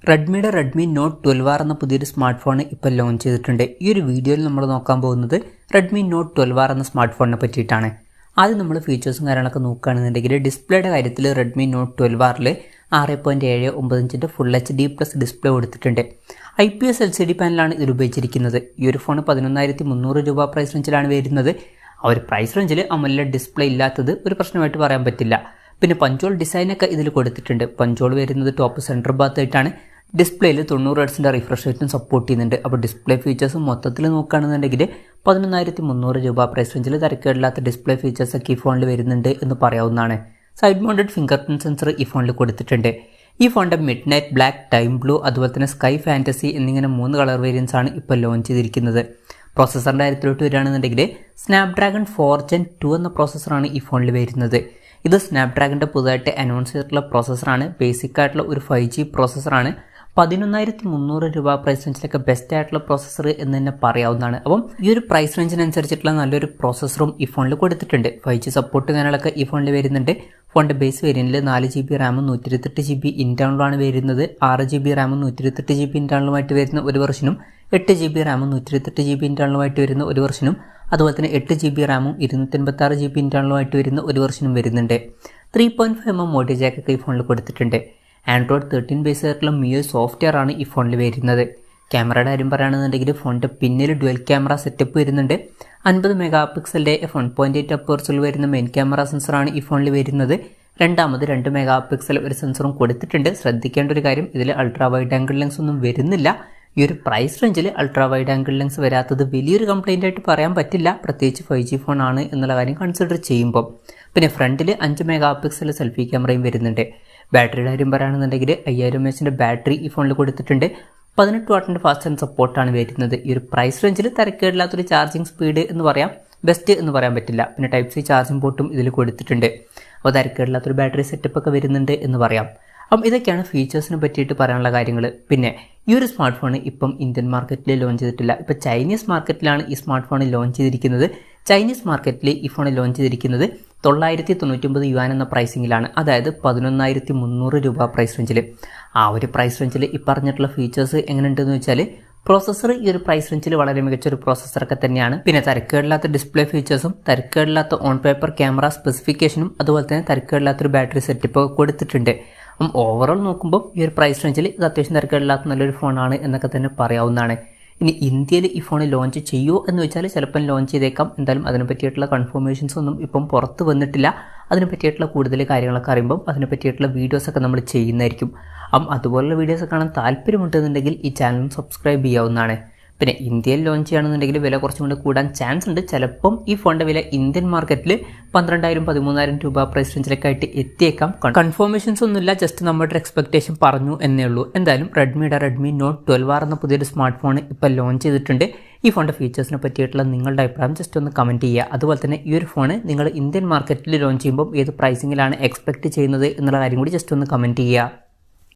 റെഡ്മിയുടെ Redmi not 12R എന്ന പുതിയൊരു smart phone ഇപ്പോൾ ലോഞ്ച് ചെയ്തിട്ടുണ്ട്. ഈ ഒരു വീഡിയോയിൽ നമ്മൾ നോക്കാൻ പോകുന്നത് റെഡ്മി നോട്ട് 12R എന്ന സ്മാർട്ട് ഫോണിനെ പറ്റിയിട്ടാണ്. ആദ്യം നമ്മൾ ഫീച്ചേഴ്സും കാര്യങ്ങളൊക്കെ നോക്കുകയാണെന്നുണ്ടെങ്കിൽ ഡിസ്പ്ലേയുടെ കാര്യത്തിൽ റെഡ്മി നോട്ട് 12Rൽ 6.79 ഇഞ്ചിൻ്റെ ഫുൾ HD+ ഡിസ്പ്ലേ കൊടുത്തിട്ടുണ്ട്. IPS LCD പാനലാണ് ഇതിൽ ഉപയോഗിച്ചിരിക്കുന്നത്. ഈ ഒരു ഫോൺ 11,300 രൂപ പ്രൈസ് റേഞ്ചിലാണ് വരുന്നത്. ആ ഒരു പ്രൈസ് റേഞ്ചിൽ AMOLED ഡിസ്പ്ലേ ഇല്ലാത്തത് ഒരു പ്രശ്നമായിട്ട് പറയാൻ പറ്റില്ല. പിന്നെ പഞ്ചോൾ ഡിസൈനൊക്കെ ഇതിൽ കൊടുത്തിട്ടുണ്ട്. പഞ്ചോൾ വരുന്നത് ടോപ്പ് സെൻറ്റർ ഭാഗത്തായിട്ടാണ്. ഡിസ്പ്ലേയിൽ 90 Hz റിഫ്രഷ് റേറ്റും സപ്പോർട്ട് ചെയ്യുന്നുണ്ട്. അപ്പോൾ ഡിസ്പ്ലേ ഫീച്ചേഴ്സ് മൊത്തത്തിൽ നോക്കുകയാണെന്നുണ്ടെങ്കിൽ 11,300 രൂപ പ്രൈസ് റേഞ്ചിൽ തരക്കേടില്ലാത്ത ഡിസ്പ്ലേ ഫീച്ചേഴ്സൊക്കെ ഈ ഫോണിൽ വരുന്നുണ്ട് എന്ന് പറയാവുന്നതാണ്. Side mounted finger print sensor ഈ ഫോണിൽ കൊടുത്തിട്ടുണ്ട്. ഈ ഫോണിൻ്റെ mid night black, time blue, അതുപോലെ തന്നെ സ്കൈ ഫാൻറ്റസി എന്നിങ്ങനെ 3 കളർ വേരിയൻസ് ആണ് ഇപ്പോൾ ലോഞ്ച് ചെയ്തിരിക്കുന്നത്. പ്രോസസ്സറിൻ്റെ കാര്യത്തിലോട്ട് വരികയാണെന്നുണ്ടെങ്കിൽ സ്നാപ്ഡ്രാഗൺ 4 Gen 2 എന്ന പ്രോസസ്സറാണ് ഈ ഫോണിൽ വരുന്നത്. ഇത് സ്നാപ്ഡ്രാഗണിൻ്റെ പുതുതായിട്ട് അനൗൺസ് ചെയ്തിട്ടുള്ള പ്രോസസ്സറാണ്. ബേസിക് ആയിട്ടുള്ള ഒരു 5G പ്രോസസ്സറാണ്. 11,300 രൂപ പ്രൈസ് റേഞ്ചിലൊക്കെ ബെസ്റ്റ് ആയിട്ടുള്ള പ്രോസസ്സർ എന്ന് തന്നെ പറയാവുന്നതാണ്. അപ്പം ഈ ഒരു പ്രൈസ് റേഞ്ചിനനുസരിച്ചിട്ടുള്ള നല്ലൊരു പ്രോസസ്സറും ഈ ഫോണിൽ കൊടുത്തിട്ടുണ്ട്. 5G സപ്പോർട്ട് കാര്യങ്ങളൊക്കെ ഈ ഫോണിൽ വരുന്നുണ്ട്. ഫോണിൻ്റെ ബേസ് വേരിയൻറ്റിൽ 4GB റാമും 128GB ഇൻറ്റേർണലുമാണ് വരുന്നത്. 6GB റാമും 128GB ഇൻറ്റേർണലുമായിട്ട് വരുന്ന ഒരു വെർഷനും 8GB റാമും 128GB ഇൻറ്റേർണലുമായിട്ട് വരുന്ന ഒരു വെർഷനും അതുപോലെ തന്നെ 8GB റാമും 256GB ഇൻറ്റേർണലുമായിട്ട് വരുന്ന ഒരു വെർഷനും വരുന്നുണ്ട്. 3.5mm ഓഡിയോ ജാക്കൊക്കെ ഈ ഫോണിൽ കൊടുത്തിട്ടുണ്ട്. Android 13 ബേസ് ആയിട്ടുള്ള MIUI സോഫ്റ്റ്വെയർ ആണ് ഈ ഫോണിൽ വരുന്നത്. ക്യാമറയുടെ കാര്യം പറയുകയാണെന്നുണ്ടെങ്കിൽ ഫോണിൻ്റെ പിന്നിൽ ഡുവൽ ക്യാമറ സെറ്റപ്പ് വരുന്നുണ്ട്. 50 മെഗാപിക്സലിൻ്റെ f1.8 അപ്പേഴ്സിൽ വരുന്ന മെയിൻ ക്യാമറ സെൻസറാണ് ഈ ഫോണിൽ വരുന്നത്. രണ്ടാമത് 2 മെഗാപിക്സൽ ഒരു സെൻസറും കൊടുത്തിട്ടുണ്ട്. ശ്രദ്ധിക്കേണ്ട ഒരു കാര്യം, ഇതിൽ അൾട്രാ വൈഡ് ആംഗിൾ ലെൻസ് ഒന്നും വരുന്നില്ല. ഈ ഒരു പ്രൈസ് റേഞ്ചിൽ അൾട്രാ വൈഡ് ആംഗിൾ ലെൻസ് വരാത്തത് വലിയൊരു കംപ്ലൈൻ്റ് ആയിട്ട് പറയാൻ പറ്റില്ല, പ്രത്യേകിച്ച് 5G ഫോൺ ആണ് എന്നുള്ള കാര്യം കൺസിഡർ ചെയ്യുമ്പോൾ. പിന്നെ ഫ്രണ്ടിൽ 5 മെഗാപിക്സൽ സെൽഫി ക്യാമറയും വരുന്നുണ്ട്. ബാറ്ററിയുടെ കാര്യം പറയുകയാണെന്നുണ്ടെങ്കിൽ 5000 mAh ബാറ്ററി ഈ ഫോണിൽ കൊടുത്തിട്ടുണ്ട്. 18 വാട്ടിൻ്റെ ഫാസ്റ്റ് ചാർജ് സപ്പോർട്ടാണ് വരുന്നത്. ഈ ഒരു പ്രൈസ് റേഞ്ചിൽ തരക്കേടില്ലാത്തൊരു ചാർജിങ് സ്പീഡ് എന്ന് പറയാം, ബെസ്റ്റ് എന്ന് പറയാൻ പറ്റില്ല. പിന്നെ Type C ചാർജിംഗ് പോർട്ടും ഇതിൽ കൊടുത്തിട്ടുണ്ട്. അപ്പോൾ തരക്കേടില്ലാത്തൊരു ബാറ്ററി സെറ്റപ്പ് ഒക്കെ വരുന്നുണ്ട് എന്ന് പറയാം. അപ്പം ഇതൊക്കെയാണ് ഫീച്ചേഴ്സിനെ പറ്റിയിട്ട് പറയാനുള്ള കാര്യങ്ങൾ. പിന്നെ ഈ ഒരു സ്മാർട്ട് ഫോൺ ഇപ്പം ഇന്ത്യൻ മാർക്കറ്റിൽ ലോഞ്ച് ചെയ്തിട്ടില്ല. ഇപ്പോൾ ചൈനീസ് മാർക്കറ്റിലാണ് ഈ സ്മാർട്ട് ഫോൺ ലോഞ്ച് ചെയ്തിരിക്കുന്നത്. ചൈനീസ് മാർക്കറ്റിൽ ഈ ഫോൺ ലോഞ്ച് ചെയ്തിരിക്കുന്നത് 999 യുവാൻ എന്ന പ്രൈസിങ്ങിലാണ്, അതായത് 11,300 രൂപ പ്രൈസ് റേഞ്ചിൽ. ആ ഒരു പ്രൈസ് റേഞ്ചിൽ ഈ പറഞ്ഞിട്ടുള്ള ഫീച്ചേഴ്സ് എങ്ങനെയുണ്ടെന്ന് വെച്ചാൽ പ്രോസസ്സർ ഈ ഒരു പ്രൈസ് റേഞ്ചിൽ വളരെ മികച്ചൊരു പ്രോസസ്സറൊക്കെ തന്നെയാണ്. പിന്നെ തരക്കേടില്ലാത്ത ഡിസ്പ്ലേ ഫീച്ചേഴ്സും തരക്കേടില്ലാത്ത ഓൺ പേപ്പർ ക്യാമറ സ്പെസിഫിക്കേഷനും അതുപോലെ തന്നെ തരക്കേടില്ലാത്തൊരു ബാറ്ററി സെറ്റപ്പ് കൊടുത്തിട്ടുണ്ട്. അപ്പം ഓവറോൾ നോക്കുമ്പോൾ ഈ ഒരു പ്രൈസ് റേഞ്ചിൽ ഇത് അത്യാവശ്യം തരക്കേടില്ലാത്ത നല്ലൊരു ഫോണാണ് എന്നൊക്കെ തന്നെ പറയാവുന്നതാണ്. ഇനി ഇന്ത്യയിൽ ഈ ഫോൺ ലോഞ്ച് ചെയ്യുമോ എന്ന് വെച്ചാൽ ചിലപ്പം ലോഞ്ച് ചെയ്തേക്കാം. എന്തായാലും അതിനെ പറ്റിയിട്ടുള്ള കൺഫർമേഷൻസ് ഒന്നും ഇപ്പം പുറത്ത് വന്നിട്ടില്ല. അതിനെ പറ്റിയിട്ടുള്ള കൂടുതൽ കാര്യങ്ങളൊക്കെ അറിയുമ്പം അതിനെ പറ്റിയിട്ടുള്ള വീഡിയോസൊക്കെ നമ്മൾ ചെയ്യുന്നതായിരിക്കും. അതുപോലുള്ള വീഡിയോസ് കാണാൻ താല്പര്യമുണ്ടെന്നുണ്ടെങ്കിൽ ഈ ചാനലും സബ്സ്ക്രൈബ് ചെയ്യാവുന്നതാണ്. പിന്നെ ഇന്ത്യയിൽ ലോഞ്ച് ചെയ്യുകയാണെന്നുണ്ടെങ്കിൽ വില കുറച്ചും കൂടി കൂടാൻ ചാൻസ് ഉണ്ട്. ചിലപ്പം ഈ ഫോണിൻ്റെ വില ഇന്ത്യൻ മാർക്കറ്റിൽ 12,000-13,000 രൂപ പ്രൈസ് റേഞ്ചിലൊക്കെ ആയിട്ട് എത്തിയേക്കാം. കൺഫർമേഷൻസ് ഒന്നുമില്ല, ജസ്റ്റ് നമ്മുടെ എക്സ്പെക്ടേഷൻ പറഞ്ഞു എന്നേ ഉള്ളൂ. എന്തായാലും റെഡ്മി നോട്ട് 12R എന്ന പുതിയൊരു സ്മാർട്ട് ഫോൺ ഇപ്പോൾ ലോഞ്ച് ചെയ്തിട്ടുണ്ട്. ഈ ഫോണിൻ്റെ ഫീച്ചേഴ്സിനെ പറ്റിയിട്ടുള്ള നിങ്ങളുടെ അഭിപ്രായം ജസ്റ്റ് ഒന്ന് കമൻറ്റ് ചെയ്യുക. അതുപോലെ തന്നെ ഈ ഒരു ഫോൺ നിങ്ങൾ ഇന്ത്യൻ മാർക്കറ്റിൽ ലോഞ്ച് ചെയ്യുമ്പോൾ ഏത് പ്രൈസിങ്ങിലാണ് എക്സ്പെക്റ്റ് ചെയ്യുന്നത് എന്നുള്ള കാര്യം കൂടി ജസ്റ്റ് ഒന്ന് കമൻറ്റ് ചെയ്യുക.